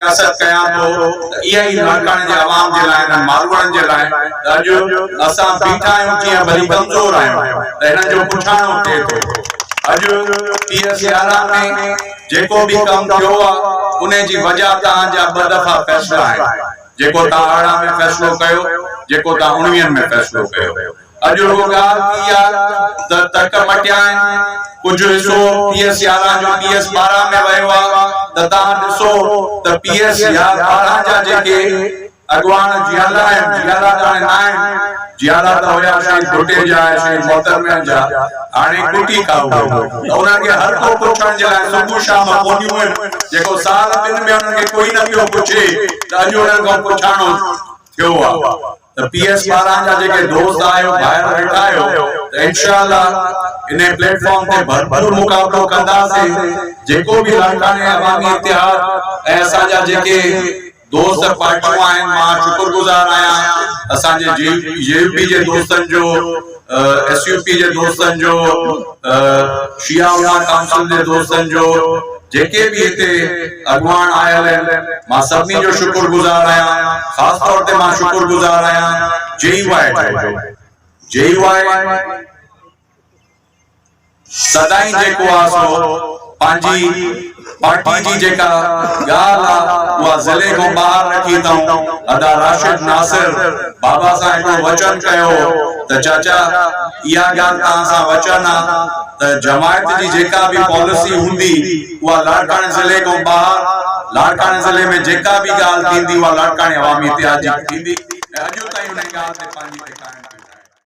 कसरत कयां तो इहा ई लाड़काणे जे आवाम जे लाइ न मारवाड़न जे लाइ अॼु असां बीठा आहियूं जीअं भली कमज़ोर आहियूं त हिननि जो पुछाणो थिए थो। अॼु PS 11 में जेको बि कमु थियो आहे उन जी वजह तव्हांजा 2 दफ़ा फ़ैसिला आहिनि, जेको तव्हां 18 में फ़ैसिलो कयो, जेको तव्हां 19 में फ़ैसिलो कयो। अॼु उहो ॻाल्हि थी आहे त तर्क मटिया आहिनि, कुझु हिसो PS 11 जो PS 12 में वियो आहे त तव्हां ॾिसो त PS 12 जा जेके अॻवान जियाला आहिनि, जियाला त हाणे न आहिनि, जियाला त हुया श्री भुटे जा, श्री मोहतरम जा, हाणे कुटी का हुआ त उन्हनि खे हर को पुछण जे लाइ सुबुह शाम फ़ोनियूं आहिनि, जेको साल ॿिनि में उन्हनि खे कोई न पियो पुछे त अॼु उन्हनि खां पुछाणो थियो आहे। त PS 12 जा जेके दोस्त आहियो ॿाहिरि वेठा आहियो त इंशाअल्लाह इन प्लेटफॉर्म ते भरपूर मुक़ाबलो कंदासीं। जेको बि लाड़काणे अवामी इत्तेहाद ऐं असांजा जेके दोस्त पार्टियूं आहिनि, मां शुक्रगुज़ार आहियां असांजे JUP जे दोस्तनि जो, SUP जे दोस्तनि जो, शिया उलमा काउंसिल जे दोस्तनि जो, जेके भी हिते अॻवान आयल आहिनि, मां सभिनी जो शुक्रगुज़ार आहियां। ख़ासि तौर ते मां शुक्रगुज़ार आहियां JUI सदाई जेको आहे सो पंहिंजी पार्टी जी जेका ॻाल्हि आहे उहा ज़िले खां ॿाहिरि रखी अथऊं। अदा राशिद नासिर बाबा सां हिकिड़ो वचन कयो त चाचा इहा ॻाल्हि तव्हां सां वचन आहे त जमायत जी जेका बि पॉलिसी हूंदी उहा लाड़काणे ज़िले खां ॿाहिरि, लाड़काणे ज़िले में जेका बि ॻाल्हि थींदी उहा लाड़काणे अवामी इत्तेहाद जी थींदी। अॼु ताईं उन ॻाल्हि ते पंहिंजी